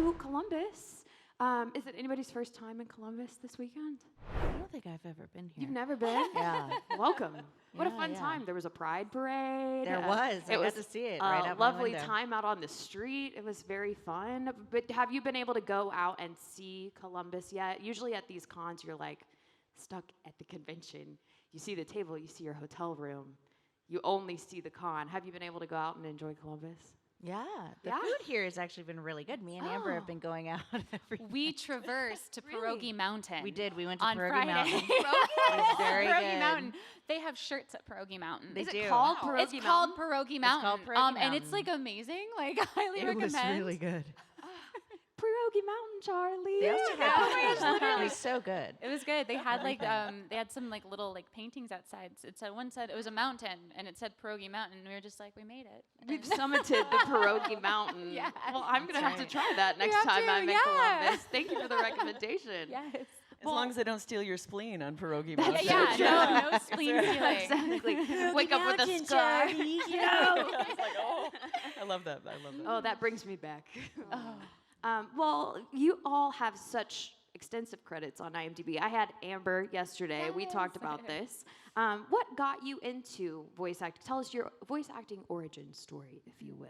to Columbus. Is it anybody's first time in Columbus this weekend? I don't think I've ever been here. You've never been? Yeah. Welcome. What a Yeah, fun yeah. time. There was a pride parade. There was. I got to see it right out my lovely window. time out on the street. It was very fun. But have you been able to go out and see Columbus yet? Usually at these cons, you're like stuck at the convention. You see the table, you see your hotel room. You only see the con. Have you been able to go out and enjoy Columbus? Yeah. The Yeah? food here has actually been really good. Me and Amber have been going out every We traversed to Pierogi Mountain. We did. We went to on Pierogi Friday. Mountain. It was very Pierogi good. Mountain. They have shirts at Pierogi Mountain. They Is do. it called Wow. Pierogi It's Mountain? called Pierogi Mountain. called Pierogi And it's like Mountain. amazing. Like highly It recommend. was really good. Pierogi Mountain, Charlie. They also had it was so good. It was good. They had like they had some like little like paintings outside. It said one said it was a mountain and it said Pierogi Mountain. And we were just like, we made it. We've summited the Pierogi Mountain. Yes. Well, I'm going to have to right. try that next have time to, I'm in yeah. Columbus. Thank you for the recommendation. Yes. As long as they don't steal your spleen on Pierogi Mountain. Yeah. No spleen stealing. Exactly. Wake up with a scar. It's like, oh, I love that. I love that. Oh, that brings me back. Well, you all have such extensive credits on IMDb. I had Amber yesterday. We talked about this. What got you into voice acting? Tell us your voice acting origin story, if you will.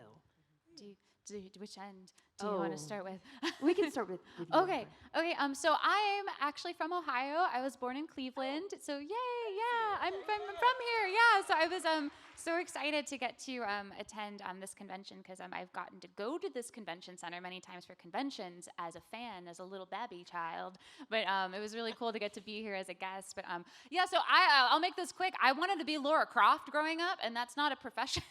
Which end do you want to start with? We can start with you, Okay. Amber. Okay. So I'm actually from Ohio. I was born in Cleveland. So yay, yeah. I'm from here. Yeah. So I was so excited to get to attend this convention because I've gotten to go to this convention center many times for conventions as a fan, as a little baby child. But it was really cool to get to be here as a guest. But yeah. So I'll make this quick. I wanted to be Laura Croft growing up, and that's not a profession.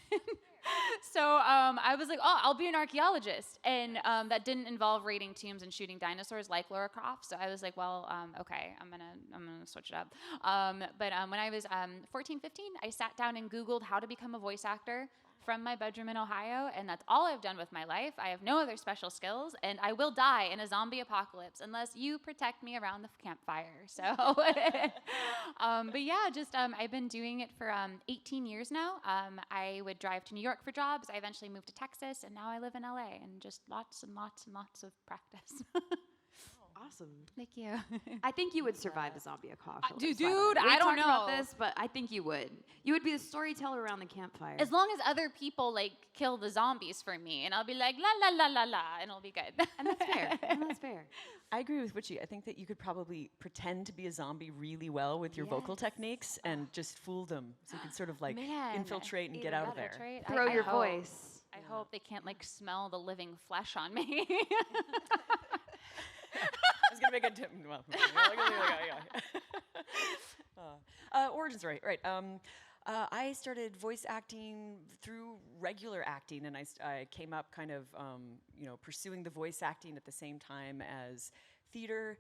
So I was like, oh, I'll be an archaeologist. And that didn't involve raiding tombs and shooting dinosaurs like Laura Croft. So I was like, well, okay, I'm gonna switch it up. But when I was 14, 15, I sat down and Googled how to become a voice actor from my bedroom in Ohio, and that's all I've done with my life. I have no other special skills, and I will die in a zombie apocalypse unless you protect me around the campfire. So, but yeah, just I've been doing it for 18 years now. I would drive to New York for jobs. I eventually moved to Texas, and now I live in LA, and just lots and lots and lots of practice. Awesome. Thank you. I think you would survive the zombie apocalypse. Dude, by the way. We I don't talked about know. this, but I think you would. You would be the storyteller around the campfire. As long as other people like kill the zombies for me, and I'll be like la la la la la, and it'll be good. And that's fair. And that's fair. I agree with Witchy. I think that you could probably pretend to be a zombie really well with your vocal techniques and just fool them. So you could sort of like Man, infiltrate and get out of there. Infiltrate. Throw I your hope. voice. I hope they can't like smell the living flesh on me. I was gonna make a tip. Origins, right. I started voice acting through regular acting, and I came up kind of, pursuing the voice acting at the same time as theater.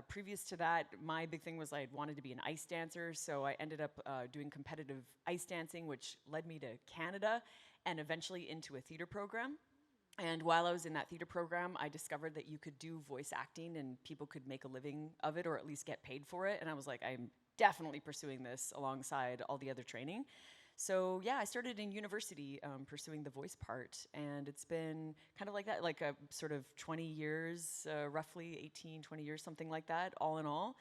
Previous to that, my big thing was I wanted to be an ice dancer, so I ended up doing competitive ice dancing, which led me to Canada and eventually into a theater program. And while I was in that theater program, I discovered that you could do voice acting and people could make a living of it or at least get paid for it. And I was like, I'm definitely pursuing this alongside all the other training. So yeah, I started in university pursuing the voice part. And it's been kind of like that, like a sort of 20 years, roughly 18, 20 years, something like that, all in all.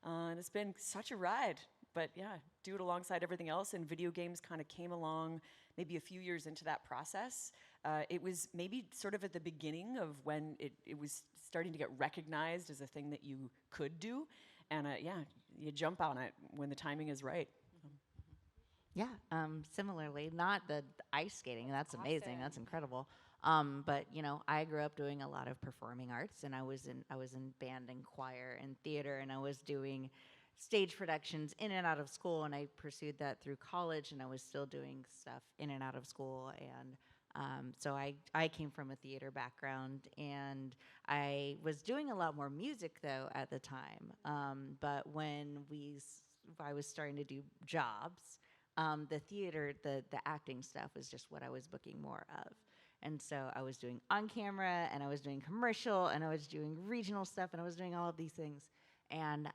And it's been such a ride. But yeah, do it alongside everything else. And video games kind of came along maybe a few years into that process. It was maybe sort of at the beginning of when it was starting to get recognized as a thing that you could do. And yeah, you jump on it when the timing is right. Yeah, similarly, not the ice skating. That's amazing. That's incredible. But I grew up doing a lot of performing arts, and I was in band and choir and theater, and I was doing stage productions in and out of school, and I pursued that through college, and I was still doing stuff in and out of school. And so I came from a theater background, and I was doing a lot more music though at the time. But when I was starting to do jobs, the theater, the acting stuff was just what I was booking more of. And so I was doing on camera, and I was doing commercial, and I was doing regional stuff, and I was doing all of these things. And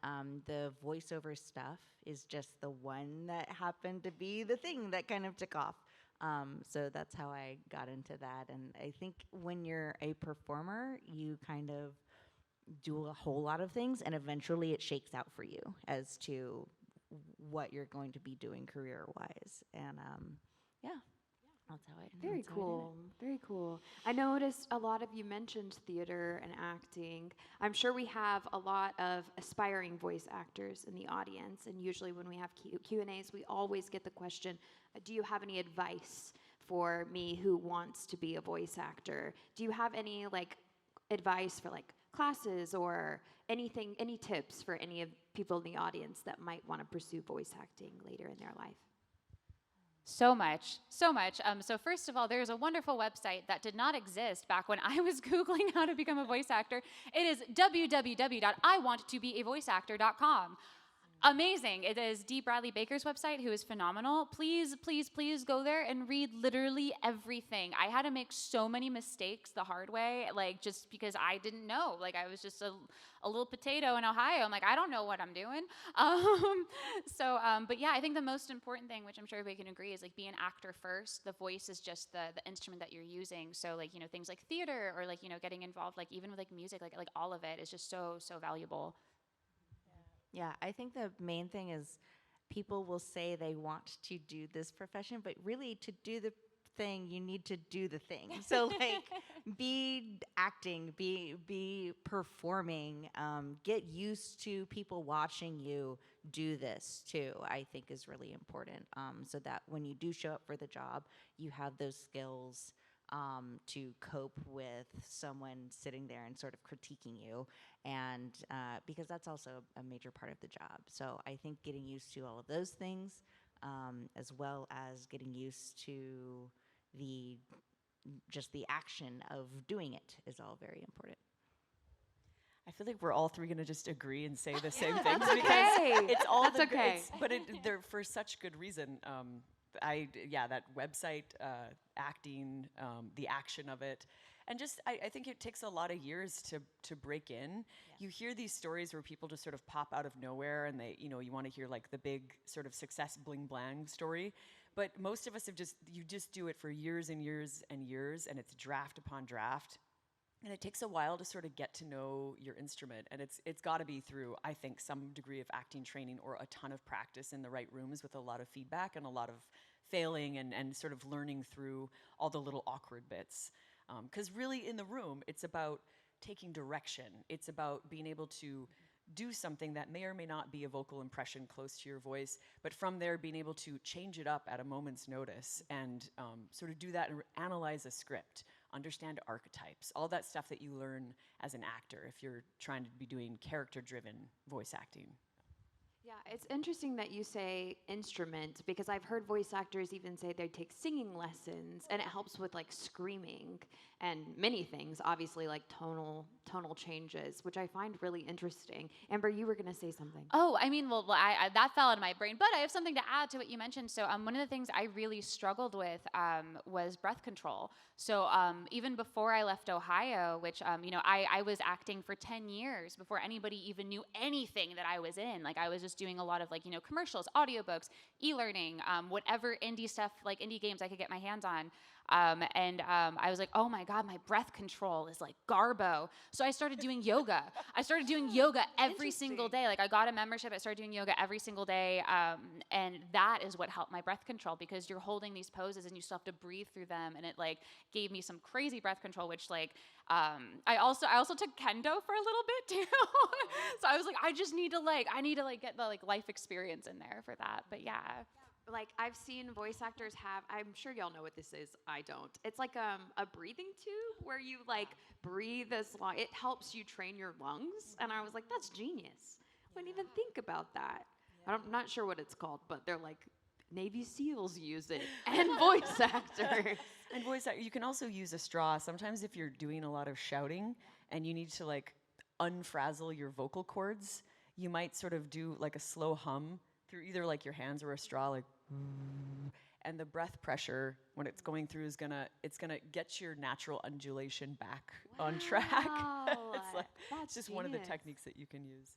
the voiceover stuff is just the one that happened to be the thing that kind of took off. So that's how I got into that. And I think when you're a performer, you kind of do a whole lot of things, and eventually it shakes out for you as to what you're going to be doing career-wise. And yeah, that's how I. Very that's how I did it. cool. Very cool. I noticed a lot of you mentioned theater and acting. I'm sure we have a lot of aspiring voice actors in the audience, and usually when we have Q&As, we always get the question, do you have any advice for me who wants to be a voice actor? Do you have any advice for classes or anything, any tips for any of people in the audience that might want to pursue voice acting later in their life? So much, so much. So first of all, there's a wonderful website that did not exist back when I was Googling how to become a voice actor. It is www.iwanttobeavoiceactor.com. Amazing. It is Dee Bradley Baker's website, who is phenomenal. Please, please, please go there and read literally everything. I had to make so many mistakes the hard way, just because I didn't know. I was just a little potato in Ohio. I'm I don't know what I'm doing. But yeah, I think the most important thing, which I'm sure everybody can agree, is be an actor first. The voice is just the instrument that you're using. So things like theater or getting involved, even with music, all of it is just so valuable. Yeah, I think the main thing is people will say they want to do this profession, but really to do the thing, you need to do the thing. So be acting, be performing, get used to people watching you do this too, I think is really important. So that when you do show up for the job, you have those skills to cope with someone sitting there and sort of critiquing you, and because that's also a major part of the job. So I think getting used to all of those things, as well as getting used to the action of doing it, is all very important. I feel like we're all three going to just agree and say the same things That's because okay. it's all That's okay. but they're for such good reason. That website, acting, the action of it, and just I think it takes a lot of years to break in. Yeah. You hear these stories where people just sort of pop out of nowhere, and they you want to hear the big sort of success bling blang story, but most of us have just do it for years and years and years, and it's draft upon draft. And it takes a while to sort of get to know your instrument, and it's got to be through, I think, some degree of acting training or a ton of practice in the right rooms with a lot of feedback and a lot of failing and sort of learning through all the little awkward bits. Because really in the room, it's about taking direction. It's about being able to do something that may or may not be a vocal impression close to your voice, but from there being able to change it up at a moment's notice and sort of do that and analyze a script. Understand archetypes, all that stuff that you learn as an actor if you're trying to be doing character-driven voice acting. Yeah, it's interesting that you say instrument, because I've heard voice actors even say they take singing lessons, and it helps with screaming and many things, obviously tonal changes, which I find really interesting. Amber, you were going to say something. Oh, I mean, well, I that fell out of my brain, but I have something to add to what you mentioned. So one of the things I really struggled with was breath control. So even before I left Ohio, which, I was acting for 10 years before anybody even knew anything that I was in. I was just doing a lot of commercials, audiobooks, e-learning, whatever indie stuff, indie games I could get my hands on. I was like, oh my God, my breath control is garbo. So I started doing yoga. I started doing yoga every single day. I got a membership. I started doing yoga every single day. And that is what helped my breath control, because you're holding these poses and you still have to breathe through them. And it gave me some crazy breath control, which I also took kendo for a little bit too. So I was I just need to get the life experience in there for that. But yeah. I've seen voice actors have, I'm sure y'all know what this is, I don't. It's a breathing tube where you breathe as long, it helps you train your lungs, and I was that's genius. I wouldn't even think about that. Yeah. I'm not sure what it's called, but they're Navy SEALs use it, and voice actors. And you can also use a straw. Sometimes if you're doing a lot of shouting and you need to unfrazzle your vocal cords, you might sort of do a slow hum through either your hands or a straw, and the breath pressure when it's going through is it's gonna get your natural undulation back on track. It's just That's one of the genius. techniques that you can use.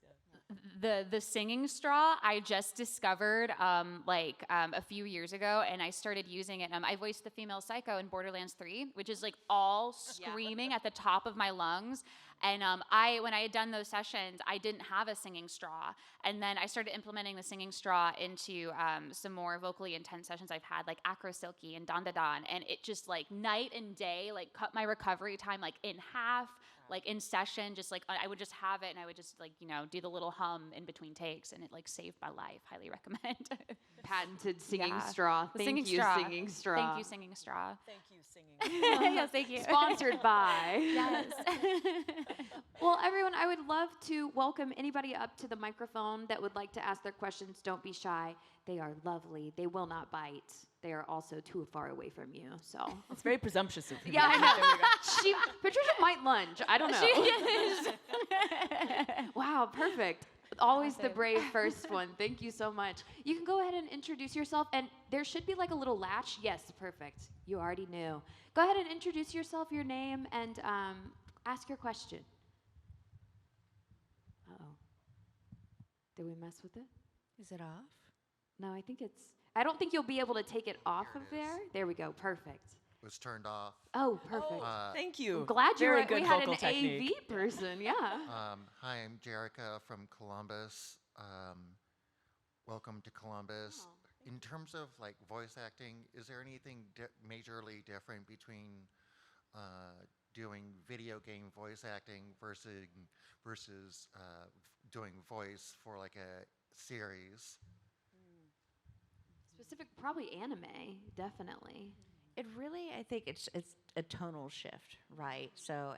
Yeah. The singing straw I just discovered a few years ago, and I started using it. I voiced the female Psycho in Borderlands 3, which is like all screaming at the top of my lungs. And when I had done those sessions, I didn't have a singing straw. And then I started implementing the singing straw into some more vocally intense sessions I've had, like Acro Silky and Don Da Don. And it just like night and day, like cut my recovery time like in half. Like in session, just like I would just have it, and I would just like do the little hum in between takes, and it like saved my life. Highly recommend. Patented singing straw. The Thank singing you, straw. singing straw. Thank you, singing straw. Thank you, singing. Yes, thank you. Sponsored by. Yes. Well, everyone, I would love to welcome anybody up to the microphone that would like to ask their questions. Don't be shy. They are lovely. They will not bite. They are also too far away from you, so. It's very presumptuous of you. Yeah, I know. Patricia might lunge. I don't know. She is. Wow, perfect. Always the Awesome. brave first one. Thank you so much. You can go ahead and introduce yourself, and there should be like a little latch. Yes, perfect. You already knew. Go ahead and introduce yourself, your name, and ask your question. Uh-oh. Did we mess with it? Is it off? No, I don't think you'll be able to take it off There of it is. there. There we go. Perfect. Was turned off. Oh, perfect. Thank you. I'm glad Very we good had vocal an technique. AV person. Yeah. Hi, I'm Jerica from Columbus. Welcome to Columbus. In terms of like voice acting, is there anything majorly different between doing video game voice acting versus doing voice for like a series? Specific, probably anime, definitely. It really, I think it's a tonal shift, right? So,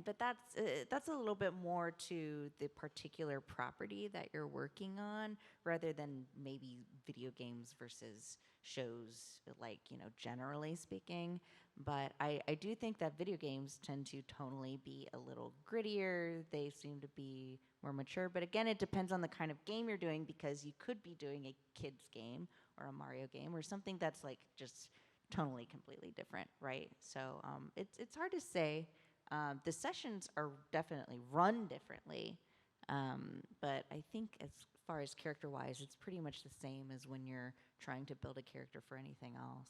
but that's a little bit more to the particular property that you're working on, rather than maybe video games versus shows, like generally speaking. But I do think that video games tend to tonally be a little grittier. They seem to be more mature. But again, it depends on the kind of game you're doing, because you could be doing a kids game or a Mario game or something that's like just tonally completely different, right? So it's hard to say. The sessions are definitely run differently, but I think as far as character-wise, it's pretty much the same as when you're trying to build a character for anything else.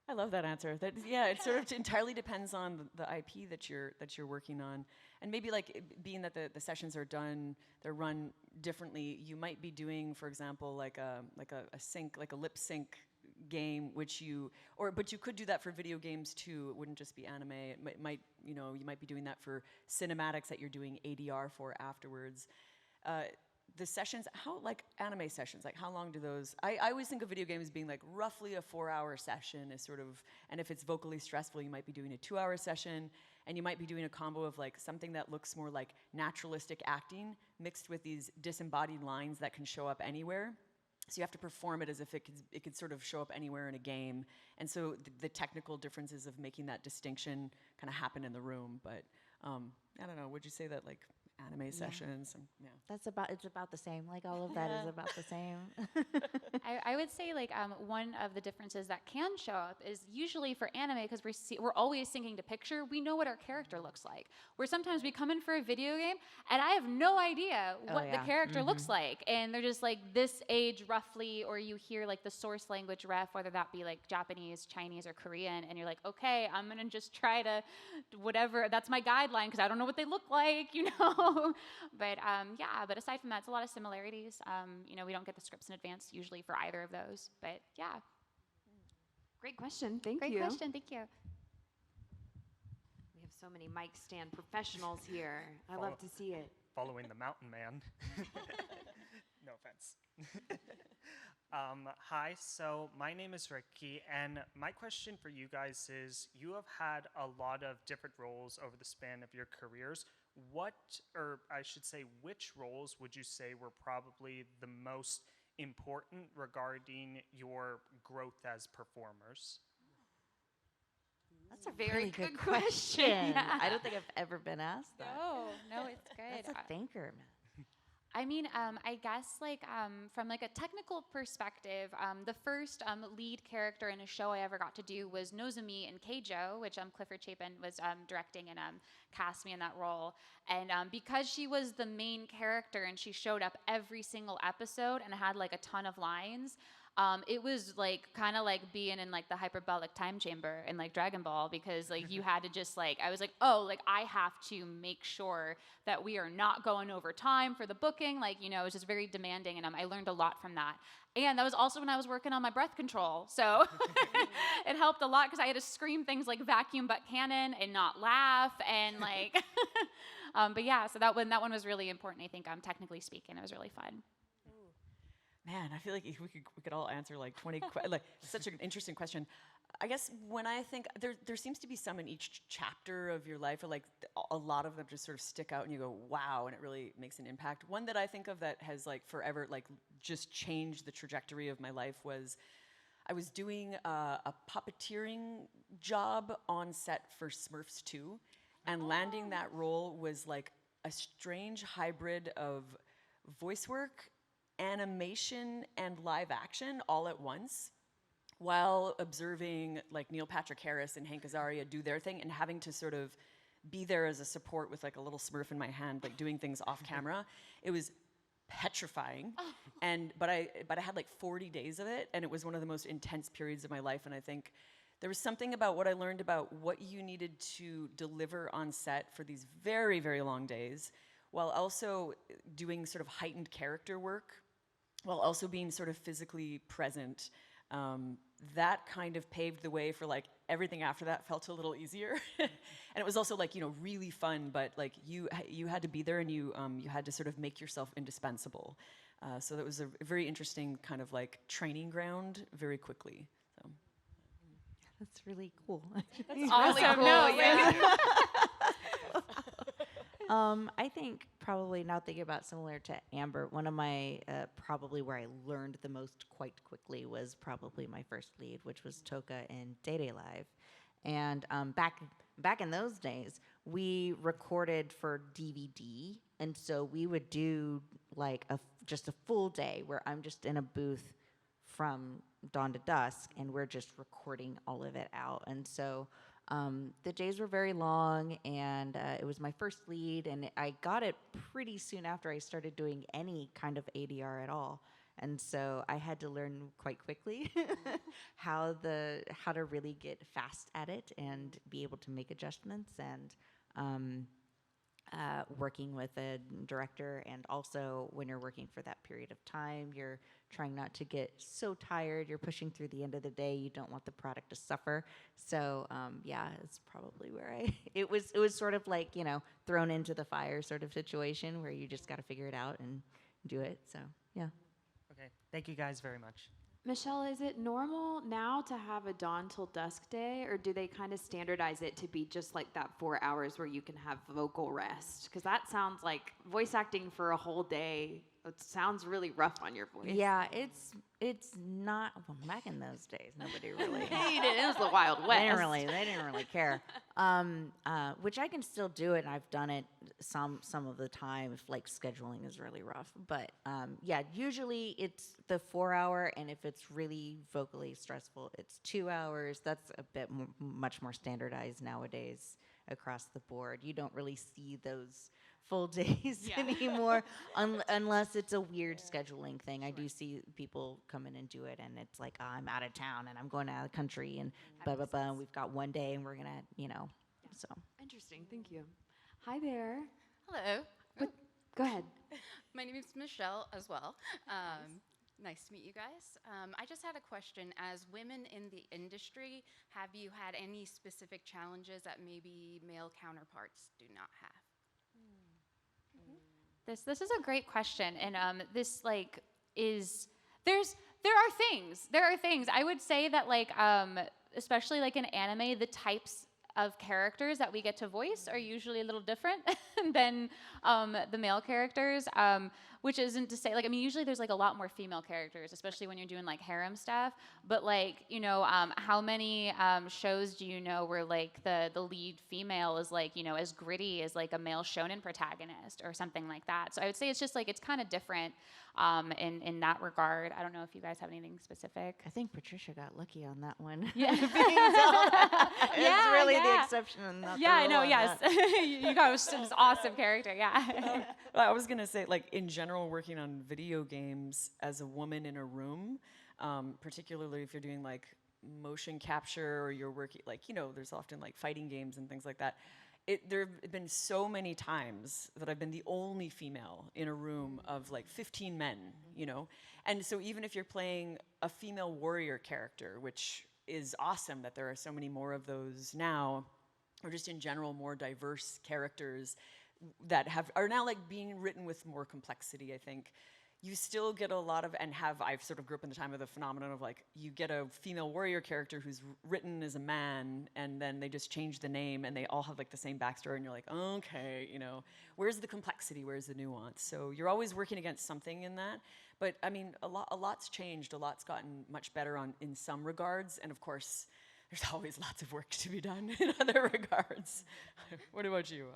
I love that answer. It sort of entirely depends on the IP that you're working on, and maybe like being that the sessions are run differently. You might be doing, for example, like a sync, like a lip sync game, but you could do that for video games too. It wouldn't just be anime. It might you might be doing that for cinematics that you're doing ADR for afterwards. The sessions, anime sessions, like how long do those, I always think of video games being like roughly a 4-hour session is sort of, and if it's vocally stressful, you might be doing a 2-hour session, and you might be doing a combo of like something that looks more like naturalistic acting mixed with these disembodied lines that can show up anywhere. So you have to perform it as if it could sort of show up anywhere in a game. And so the technical differences of making that distinction kind of happen in the room. But I don't know, would you say that like anime sessions? It's about the same. Like all of that is about the same. I would say like one of the differences that can show up is usually for anime, because we're always syncing to picture. We know what our character looks like. Where sometimes we come in for a video game and I have no idea what the character looks like, and they're just like this age roughly, or you hear like the source language ref, whether that be like Japanese, Chinese, or Korean, and you're like, okay, I'm gonna just try to whatever. That's my guideline because I don't know what they look like, But aside from that, it's a lot of similarities. We don't get the scripts in advance usually for either of those. But yeah. Great question. Thank you. Great question. Thank you. We have so many mic stand professionals here. I love to see it. Following the mountain man. No offense. Hi, so my name is Ricky, and my question for you guys is, you have had a lot of different roles over the span of your careers. Which roles would you say were probably the most important regarding your growth as performers? That's a Very really good good question. question. Yeah. I don't think I've ever been asked that. No, it's good. That's a thinker, man. I mean, I guess from like a technical perspective, the first lead character in a show I ever got to do was Nozomi in Keijo, which Clifford Chapin was directing and cast me in that role. And because she was the main character and she showed up every single episode and had like a ton of lines, it was like kind of like being in like the hyperbolic time chamber in like Dragon Ball, because like you had to just like, I was like, oh, like I have to make sure that we are not going over time for the booking. Like, you know, it was just very demanding, and I learned a lot from that. And that was also when I was working on my breath control. So it helped a lot because I had to scream things like vacuum butt cannon and not laugh. And like, but yeah, so that one was really important, I think, technically speaking. It was really fun. Man, I feel like if we could all answer like 20 like such an interesting question. I guess when I think there seems to be some in each chapter of your life, or like a lot of them just sort of stick out and you go, wow, and it really makes an impact. One that I think of that has like forever like just changed the trajectory of my life was I was doing a puppeteering job on set for Smurfs 2, and landing that role was like a strange hybrid of voice work, animation, and live action all at once, while observing like Neil Patrick Harris and Hank Azaria do their thing and having to sort of be there as a support with like a little Smurf in my hand, like doing things off camera. It was petrifying, but I had like 40 days of it, and it was one of the most intense periods of my life. And I think there was something about what I learned about what you needed to deliver on set for these very, very long days, while also doing sort of heightened character work, while also being sort of physically present. That kind of paved the way for like everything after that felt a little easier. And it was also like, you know, really fun, but like you had to be there, and you had to sort of make yourself indispensable. So that was a very interesting kind of like training ground very quickly. So. That's really cool. That's awesome. Really cool. No, yeah. I think probably, now thinking about similar to Amber, one of my probably where I learned the most quite quickly was probably my first lead, which was Tohka in Day Day Live. And back in those days, we recorded for DVD, and so we would do like just a full day where I'm just in a booth from dawn to dusk, and we're just recording all of it out. And so the days were very long, and it was my first lead, and I got it pretty soon after I started doing any kind of ADR at all. And so I had to learn quite quickly how to really get fast at it and be able to make adjustments, and working with a director. And also when you're working for that period of time, you're trying not to get so tired. You're pushing through the end of the day. You don't want the product to suffer. So yeah, it's probably where it was sort of like, you know, thrown into the fire sort of situation where you just got to figure it out and do it. So yeah. Okay, thank you guys very much. Michelle, is it normal now to have a dawn till dusk day, or do they kind of standardize it to be just like that 4 hours where you can have vocal rest? Because that sounds like voice acting for a whole day. It sounds really rough on your voice. Yeah, it's not. Well, back in those days, nobody really. It was the Wild West. They didn't really care. Which I can still do it, and I've done it some of the time if like scheduling is really rough. But yeah, usually it's the 4 hour, and if it's really vocally stressful, it's 2 hours. That's a bit much more standardized nowadays across the board. You don't really see those full days anymore, unless it's a weird scheduling thing. I do see people come in and do it, and it's like, oh, I'm out of town and I'm going out of the country, and blah blah blah. And we've got one day, and we're gonna, you know. So interesting. Thank you. Hi there. Hello. Go ahead. My name is Michelle as well. Nice to meet you guys. I just had a question. As women in the industry, have you had any specific challenges that maybe male counterparts do not have? This is a great question, and this like is there are things I would say that like especially like in anime, the types of characters that we get to voice are usually a little different than the male characters, which isn't to say, like, I mean, usually there's like a lot more female characters, especially when you're doing like harem stuff, but like, you know, how many shows do you know where like the lead female is like, you know, as gritty as like a male shonen protagonist or something like that? So I would say it's just like, it's kind of different in that regard. I don't know if you guys have anything specific. I think Patricia got lucky on that one. Yeah. It's really the yeah. exception and not Yeah, the I know, rule on yes. that. You got an awesome character, yeah. Well, I was gonna say, like, in general, working on video games as a woman in a room, particularly if you're doing like motion capture or you're working, like, you know, there's often like fighting games and things like that. There have been so many times that I've been the only female in a room of like 15 men, you know? And so even if you're playing a female warrior character, which is awesome that there are so many more of those now, or just in general more diverse characters that are now like being written with more complexity, I think. You still get a lot of, I've sort of grew up in the time of the phenomenon of like, you get a female warrior character who's written as a man, and then they just change the name, and they all have like the same backstory, and you're like, okay, you know, where's the complexity, where's the nuance? So you're always working against something in that. But I mean, a lot's changed, a lot's gotten much better in some regards, and of course, there's always lots of work to be done in other regards. What about you?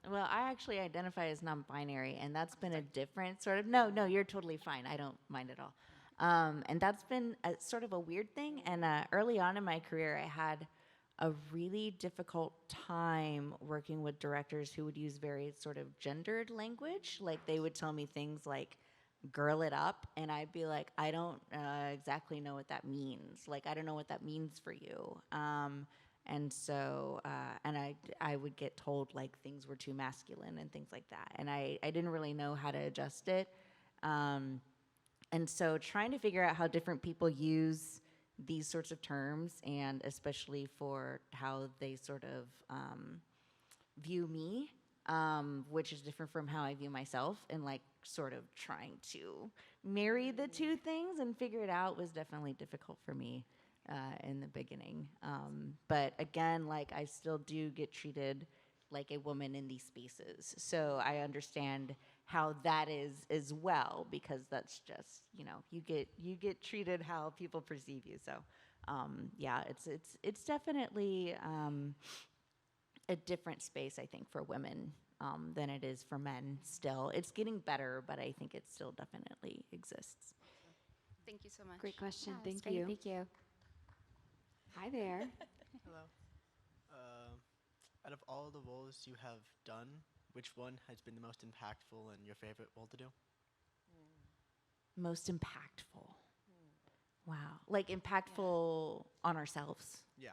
Well, I actually identify as non-binary, and that's been a different sort of, no, you're totally fine. I don't mind at all. And that's been sort of a weird thing. And early on in my career, I had a really difficult time working with directors who would use very sort of gendered language. Like, they would tell me things like, girl it up, and I'd be like, I don't exactly know what that means. Like, I don't know what that means for you. And so, and I would get told like things were too masculine and things like that. And I didn't really know how to adjust it. And so trying to figure out how different people use these sorts of terms, and especially for how they sort of view me, which is different from how I view myself, and like sort of trying to marry the two things and figure it out was definitely difficult for me in the beginning. But again, like, I still do get treated like a woman in these spaces. So I understand how that is as well, because that's just, you know, you get treated how people perceive you. So yeah, it's definitely a different space, I think, for women than it is for men still. It's getting better, but I think it still definitely exists. Thank you so much. Great question. Yeah, that's Thank great. you. Thank you. Hi there. Hello. Out of all the roles you have done, which one has been the most impactful and your favorite role to do? Most impactful. Wow. Like, impactful on ourselves. Yeah.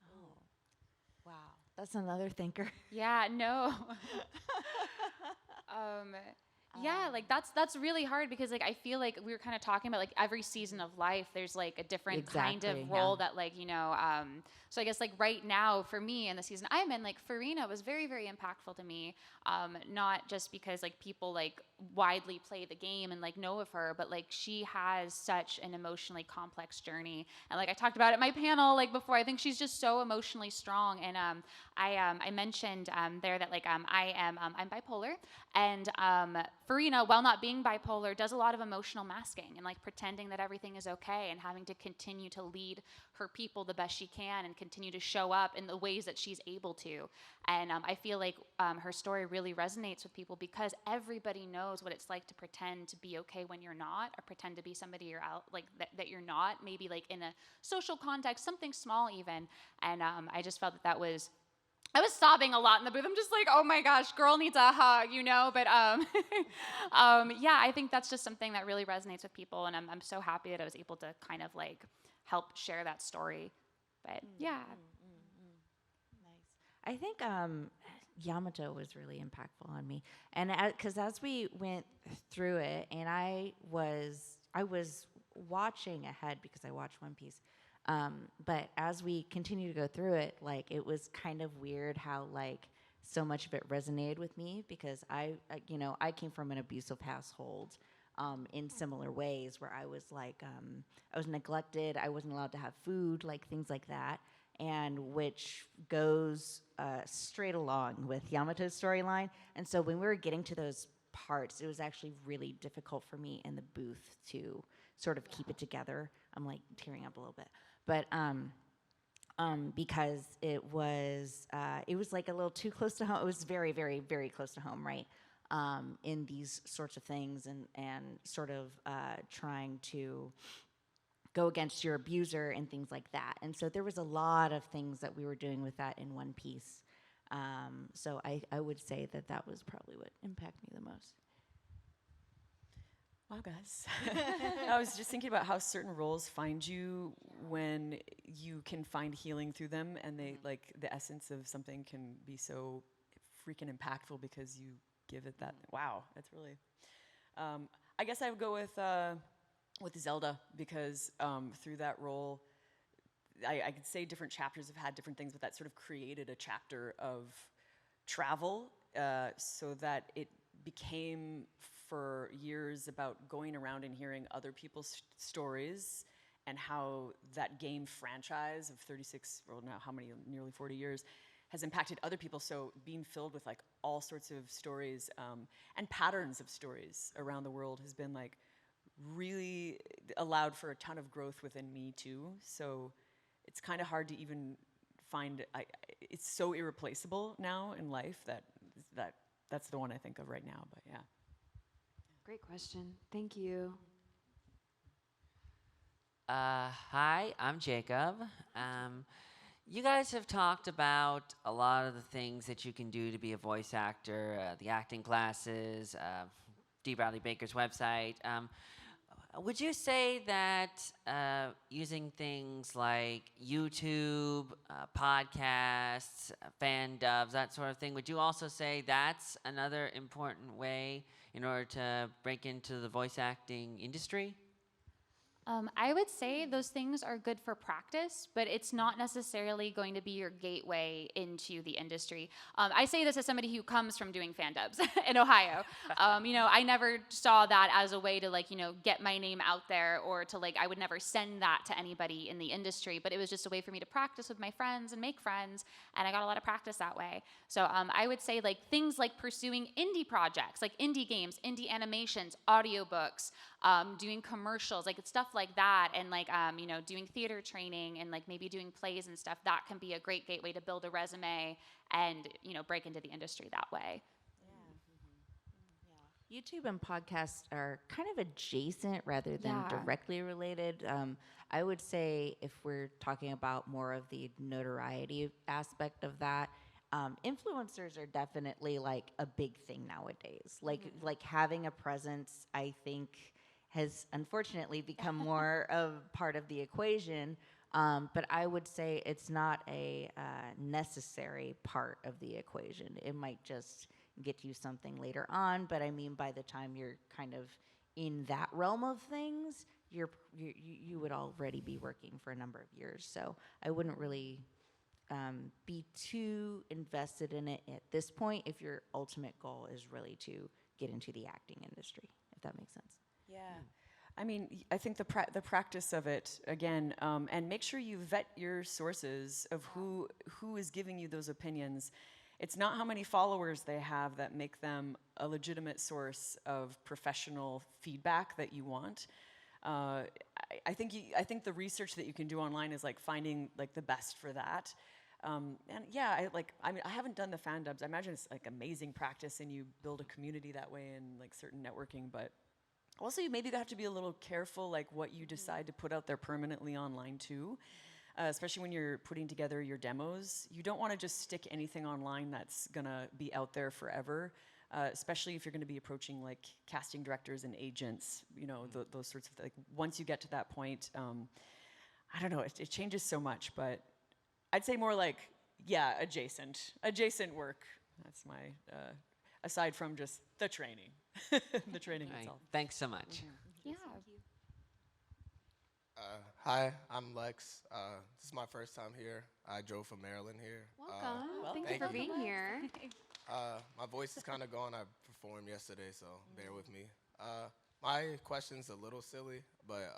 Oh. Wow. That's another thinker. Yeah, no. Yeah, like that's really hard, because like I feel like we were kind of talking about like every season of life there's like a different kind Exactly, of role yeah. that, like, you know, so I guess like right now for me in the season I'm in, like, Furina was very, very impactful to me, not just because like people like widely play the game and like know of her, but like she has such an emotionally complex journey, and like I talked about it at my panel like before, I think she's just so emotionally strong. And I mentioned there that like I'm bipolar, and Furina, while not being bipolar, does a lot of emotional masking and like pretending that everything is okay, and having to continue to lead her people the best she can and continue to show up in the ways that she's able to. And I feel like her story really resonates with people, because everybody knows what it's like to pretend to be okay when you're not, or pretend to be somebody you're out, like that you're not, maybe like in a social context, something small even. And I just felt that was, I was sobbing a lot in the booth. I'm just like, oh my gosh, girl needs a hug, you know? But yeah, I think that's just something that really resonates with people, and I'm so happy that I was able to kind of like help share that story. But yeah. Nice. I think Yamato was really impactful on me, and because as we went through it, and I was watching ahead because I watched One Piece. But as we continue to go through it, like, it was kind of weird how like so much of it resonated with me, because I came from an abusive household in similar ways, where I was like, I was neglected, I wasn't allowed to have food, like things like that. and which goes straight along with Yamato's storyline. And so when we were getting to those parts, it was actually really difficult for me in the booth to sort of keep it together. I'm like tearing up a little bit, but because it was like a little too close to home. It was very, very, very close to home, right? In these sorts of things, and sort of trying to go against your abuser and things like that. And so there was a lot of things that we were doing with that in one piece. So I would say that was probably what impacted me the most. Wow, guys. I was just thinking about how certain roles find you when you can find healing through them, and they like the essence of something can be so freaking impactful because you give it that. Wow, that's really. I guess I would go with Zelda because through that role, I could say different chapters have had different things, but that sort of created a chapter of travel so that it became for years about going around and hearing other people's stories and how that game franchise of 36, well now how many, nearly 40 years, has impacted other people. So being filled with like all sorts of stories and patterns of stories around the world has been like really allowed for a ton of growth within me too. So it's kind of hard to even find, it's so irreplaceable now in life that's the one I think of right now, but yeah. Great question. Thank you. Hi, I'm Jacob. You guys have talked about a lot of the things that you can do to be a voice actor, the acting classes, D. Bradley Baker's website. Would you say that using things like YouTube, podcasts, fan dubs, that sort of thing, would you also say that's another important way in order to break into the voice acting industry? I would say those things are good for practice, but it's not necessarily going to be your gateway into the industry. I say this as somebody who comes from doing fan dubs in Ohio. I never saw that as a way to get my name out there, or to I would never send that to anybody in the industry, but it was just a way for me to practice with my friends and make friends, and I got a lot of practice that way. So I would say things like pursuing indie projects, like indie games, indie animations, audiobooks, doing commercials, stuff like that, and doing theater training and maybe doing plays and stuff. That can be a great gateway to build a resume and break into the industry that way. Yeah. YouTube and podcasts are kind of adjacent rather than directly related. I would say if we're talking about more of the notoriety aspect of that, influencers are definitely a big thing nowadays. Like having a presence, I think, has unfortunately become more of part of the equation, but I would say it's not a necessary part of the equation. It might just get you something later on, but I mean by the time you're kind of in that realm of things, you would already be working for a number of years. So I wouldn't really be too invested in it at this point if your ultimate goal is really to get into the acting industry, if that makes sense. Yeah. I mean, I think the practice of it, again, and make sure you vet your sources of who is giving you those opinions. It's not how many followers they have that make them a legitimate source of professional feedback that you want. I think the research that you can do online is finding the best for that. And yeah, I haven't done the fan dubs. I imagine it's amazing practice, and you build a community that way and certain networking, but also, you maybe have to be a little careful, what you decide to put out there permanently online too, especially when you're putting together your demos. You don't want to just stick anything online that's gonna be out there forever, especially if you're gonna be approaching casting directors and agents. Those sorts of once you get to that point, I don't know. It changes so much, but I'd say more adjacent work. That's my aside from just the training. The training Right. itself. Thanks so much. Yeah. Hi, I'm Lex. This is my first time here. I drove from Maryland here. Welcome. Thank you thank for you. being here. My voice is kind of gone. I performed yesterday, so bear with me. My question's a little silly, but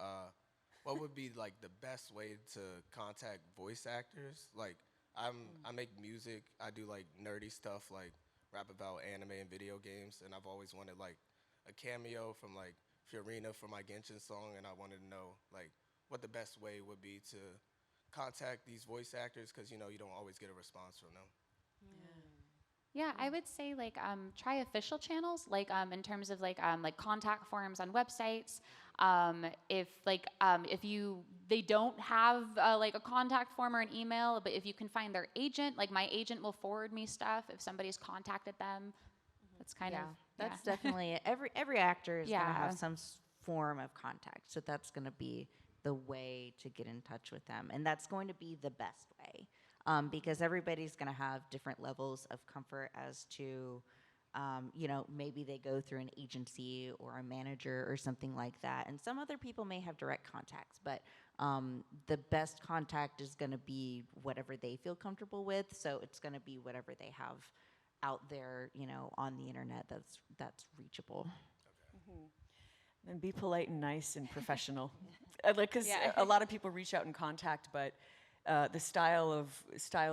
what would be like the best way to contact voice actors? Like, I make music. I do like nerdy stuff, like rap about anime and video games, and I've always wanted like a cameo from like Furina for my Genshin song, and I wanted to know like what the best way would be to contact these voice actors, because you don't always get a response from them. Yeah, I would say like try official channels, like in terms of like contact forms on websites. If they don't have like a contact form or an email, but if you can find their agent, like my agent will forward me stuff if somebody's contacted them. That's kind of That's definitely every actor is gonna Yeah. have some form of contact, so that's gonna be the way to get in touch with them, and that's going to be the best way, because everybody's gonna have different levels of comfort as to, maybe they go through an agency or a manager or something like that, and some other people may have direct contacts, but the best contact is gonna be whatever they feel comfortable with. So it's gonna be whatever they have out there, on the internet that's reachable. And be polite and nice and professional. Because a lot of people reach out and contact, but the style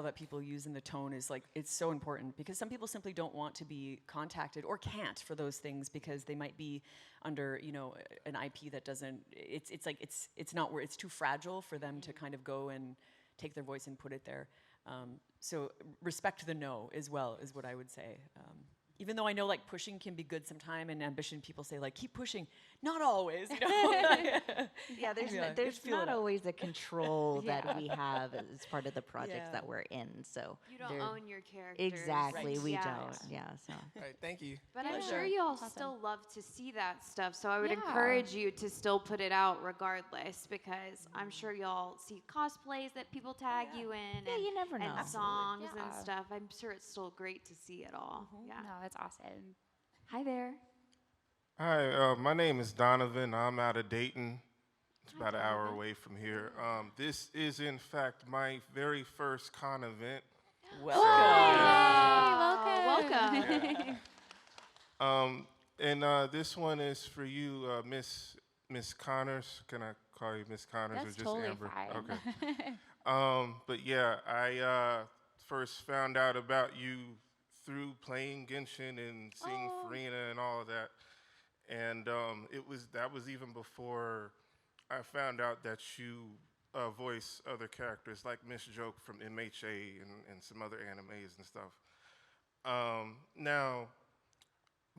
that people use and the tone is like, it's so important, because some people simply don't want to be contacted or can't for those things because they might be under an IP that doesn't. It's not where it's too fragile for them to kind of go and take their voice and put it there. So respect the no as well is what I would say. Even though I know like pushing can be good sometime, and ambition, people say like keep pushing, not always. Yeah, there's not always a control that we have as part of the projects that we're in. So You don't own your characters. exactly, we Yeah. don't. Yeah, so. All right, thank you. But I'm sure you all Awesome. still love to see that stuff, so I would Yeah. encourage you to still put it out regardless, because I'm sure y'all see cosplays that people tag you in, Yeah, you never know. and songs and Yeah. stuff. I'm sure it's still great to see it all. Yeah. No, that's awesome. Hi there. Hi, my name is Donovan. I'm out of Dayton. It's about an hour Donovan. away from here. This is, in fact, my very first con event. Welcome. And this one is for you, Miss Connors. Can I call you Miss Connors or That's just totally Amber? fine. Okay. But yeah, I first found out about you through playing Genshin and seeing Furina and all of that. And that was even before I found out that you voice other characters like Miss Joke from MHA and some other animes and stuff. Now,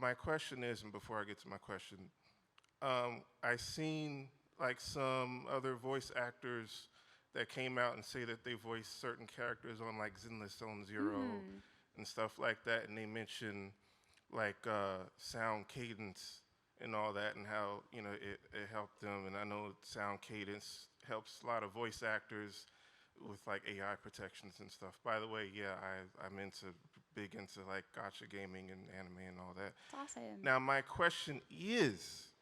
my question is, and before I get to my question, I seen like some other voice actors that came out and say that they voiced certain characters on like Zenless Zone Zero and stuff like that, and they mention like sound cadence and all that, and how it helped them. And I know sound cadence helps a lot of voice actors with like AI protections and stuff. By the way, yeah, I'm big into like gacha gaming and anime and all that. That's awesome. Now my question is,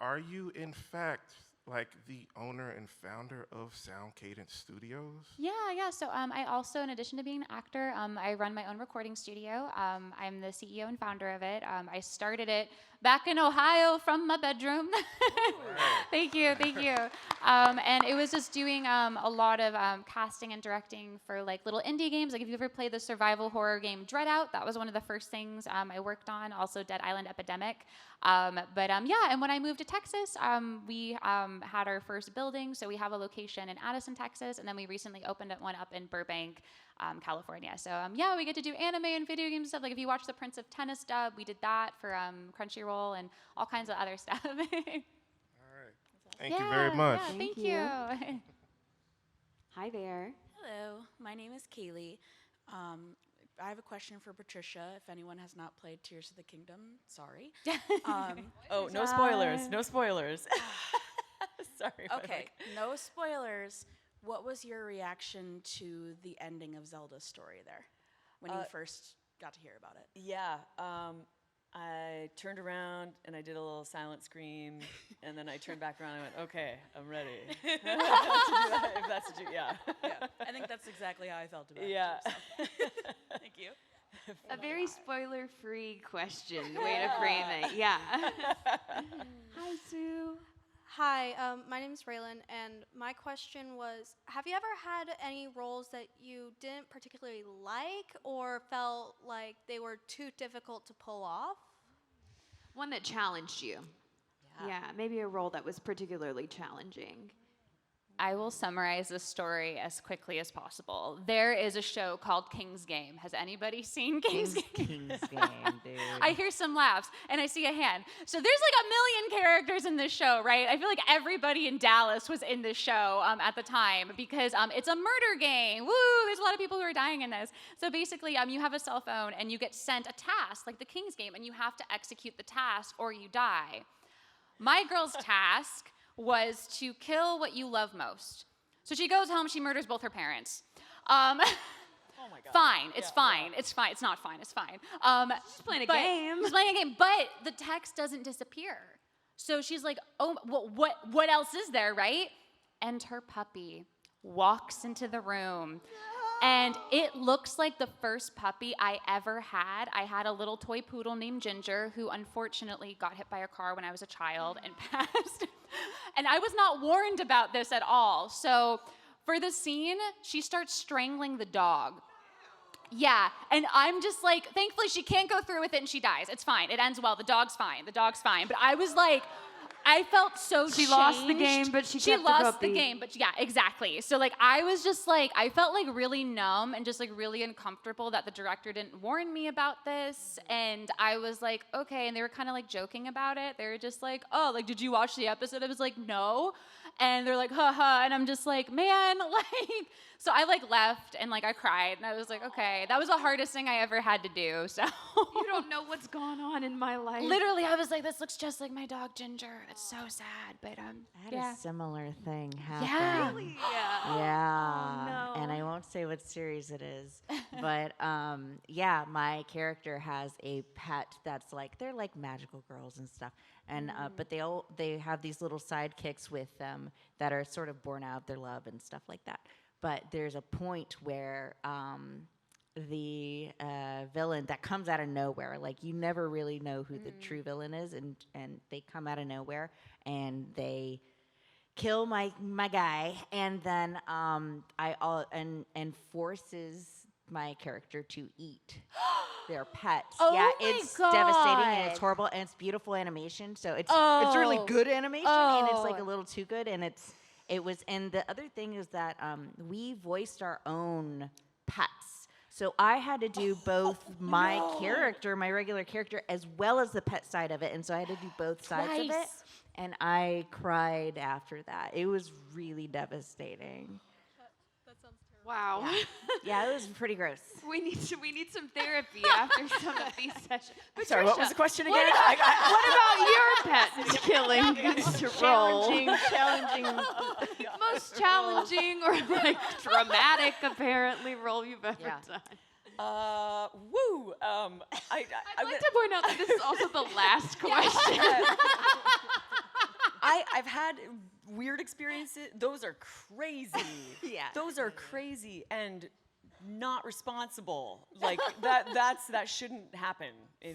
are you in fact like the owner and founder of Sound Cadence Studios? Yeah. So I also, in addition to being an actor, I run my own recording studio. I'm the CEO and founder of it. I started it back in Ohio from my bedroom. Thank you. And it was just doing a lot of casting and directing for like little indie games. Like if you ever played the survival horror game Dread Out, that was one of the first things I worked on. Also Dead Island Epidemic. And when I moved to Texas, we had our first building. So we have a location in Addison, Texas, and then we recently opened one up in Burbank, California. So we get to do anime and video game stuff. Like if you watch the Prince of Tennis dub, we did that for Crunchyroll and all kinds of other stuff. All right. Thank you very much. Yeah, thank you. Hi there. Hello, my name is Kaylee. I have a question for Patricia. If anyone has not played Tears of the Kingdom, sorry. No spoilers. No spoilers. Sorry. Okay, no spoilers. What was your reaction to the ending of Zelda's story there when you first got to hear about it? Yeah. I turned around and I did a little silent scream, and then I turned back around and I went, okay, I'm ready. If that's what you, yeah. I think that's exactly how I felt about it. Too, so. Thank you. A very spoiler-free question. Way to frame it. Yeah. Hi, Sue. Hi, my name is Raylan, and my question was, have you ever had any roles that you didn't particularly like or felt like they were too difficult to pull off? One that challenged you. Yeah, maybe a role that was particularly challenging. I will summarize this story as quickly as possible. There is a show called King's Game. Has anybody seen King's Game? King's Game, dude. I hear some laughs and I see a hand. So there's like a million characters in this show, right? I feel like everybody in Dallas was in this show at the time because it's a murder game. Woo! There's a lot of people who are dying in this. So basically, you have a cell phone and you get sent a task like the King's Game, and you have to execute the task or you die. My girl's task was to kill what you love most. So she goes home, she murders both her parents. Oh my God. Fine, it's fine, it's fine, it's not fine, it's fine. She's playing a game. She's playing a game, but the text doesn't disappear. So she's like, oh, well, what else is there, right? And her puppy walks into the room. And it looks like the first puppy I ever had. I had a little toy poodle named Ginger who unfortunately got hit by a car when I was a child and passed. And I was not warned about this at all. So for the scene, she starts strangling the dog. Yeah, and I'm just like, thankfully she can't go through with it and she dies. It's fine, it ends well, the dog's fine. But I was like, I felt so She changed. lost the game, but she kept the lost puppy. the game, but yeah, exactly. So like I was just like, I felt like really numb and just like really uncomfortable that the director didn't warn me about this. And I was like, okay. And they were kind of like joking about it. They were just like, oh, like, did you watch the episode? I was like, no. And they're like, haha. And I'm just like, man, like, so I like left and like I cried and I was like, okay, that was the hardest thing I ever had to do. So You don't know what's going on in my life. literally I was like, this looks just like my dog Ginger. It's so sad, but I had yeah. a similar thing happen. Yeah. Really? Yeah. Oh, no. And I won't say what series it is, but yeah, my character has a pet that's like, they're like magical girls and stuff. And but they have these little sidekicks with them that are sort of born out of their love and stuff like that. But there's a point where the villain that comes out of nowhere, like you never really know who the true villain is, and they come out of nowhere and they kill my guy, and then and forces my character to eat their pet. Oh yeah, my it's devastating and it's God. horrible and it's beautiful animation. So it's really good animation and it's like a Oh. little too good, and it was. And the other thing is that we voiced our own pets. So I had to do both my character, my regular character, as well as the pet side of it. And so I had to do both sides of it. Twice. And I cried after that. It was really devastating. Wow. Yeah, it was pretty gross. We need some therapy after some of these sessions. Sorry, what was the question again? What about your pet killing role? Challenging. Most challenging or like dramatic, apparently, role you've ever done. Woo. I'd like to point out that this is also the last question. I've had weird experiences. Those are crazy. Yeah. Those are crazy and not responsible. Like that shouldn't happen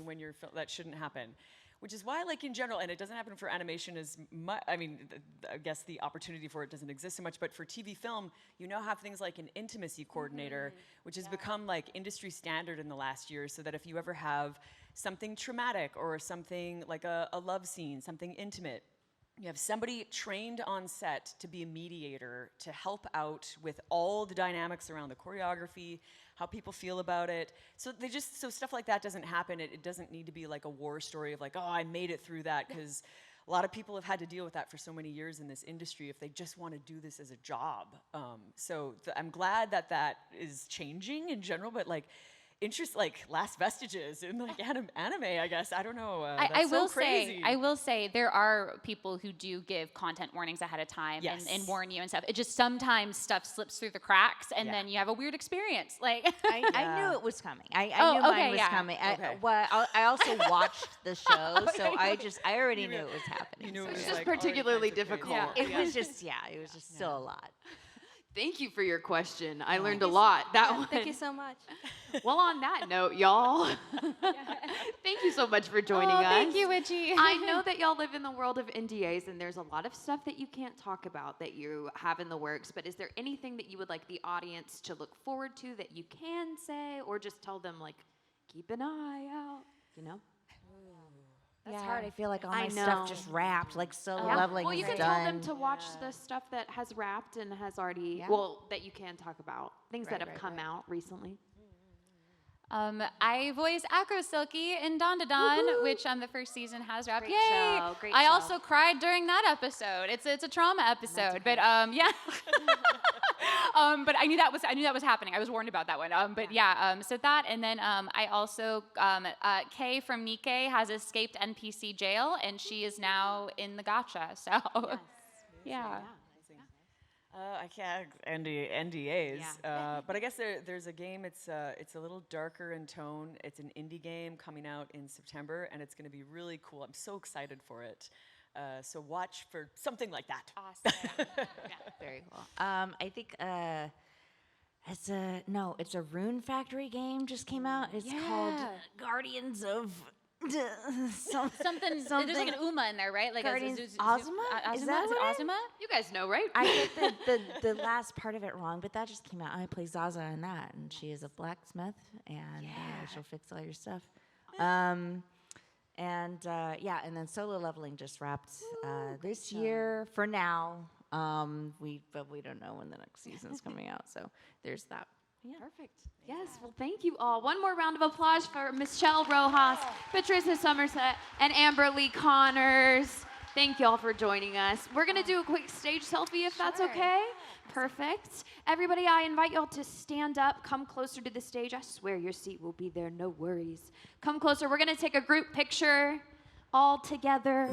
when you're that shouldn't happen. Which is why, like in general, and it doesn't happen for animation as much. I mean, I guess the opportunity for it doesn't exist so much. But for TV film, you now have things like an intimacy coordinator, which has become like industry standard in the last year. So that if you ever have something traumatic or something like a love scene, something intimate, you have somebody trained on set to be a mediator to help out with all the dynamics around the choreography, how people feel about it. So stuff like that doesn't happen. It doesn't need to be like a war story of like, oh, I made it through that, because a lot of people have had to deal with that for so many years in this industry if they just want to do this as a job. I'm glad that is changing in general, but like, last vestiges in like anime, I guess. I don't know. I That's will so crazy. say, there are people who do give content warnings ahead of time and warn you and stuff. It just sometimes stuff slips through the cracks and then you have a weird experience. Like I knew it was coming. I knew mine was coming. I also watched the show, so I already knew it was happening. You knew it It's was just like particularly already kinda difficult. crazy. It was just still a lot. Thank you for your question. I learned a lot. That one. Thank you so much. Well, on that note, y'all, thank you so much for joining us. Thank you, Witchy. I know that y'all live in the world of NDAs, and there's a lot of stuff that you can't talk about that you have in the works, but is there anything that you would like the audience to look forward to that you can say, or just tell them, like, keep an eye out, you know? That's hard. I feel like all I my know. stuff just wrapped, like solo Yeah. leveling Well, you is can done. tell them to watch the stuff that has wrapped and has already, Yeah. well, that you can talk about, things that have Right, come right. out recently. I voice Acro Silky in Don to Don, which the first season has wrapped. Great Yay! show, great I show. also cried during that episode. It's a trauma episode, but yeah. But I knew that was happening. I was warned about that one. But yeah, so that, and then I also Kay from Nikkei has escaped NPC jail, and she is now in the gacha. So yeah. I can't NDAs, but I guess there's a game. It's a little darker in tone. It's an indie game coming out in September, and it's going to be really cool. I'm so excited for it. So watch for something like that. Awesome. Very cool. I think it's a Rune Factory game just came out. It's called Guardians of Something. There's like an Uma in there, right? Like Guardians Azuma? Ozma? Is that Is it what Ozma? You guys know, right? I get the last part of it wrong, but that just came out. I play Zaza in that, and she is a blacksmith, and she'll fix all your stuff. And then solo leveling just wrapped this year for now. We don't know when the next season's coming out, so there's that. Yeah. Perfect. Yes, well, thank you all. One more round of applause for Michelle Rojas, Patricia Summersett, and Amber Lee Connors. Thank you all for joining us. We're going to do a quick stage selfie if that's okay. Perfect. Everybody, I invite y'all to stand up, come closer to the stage. I swear your seat will be there, no worries. Come closer. We're going to take a group picture all together.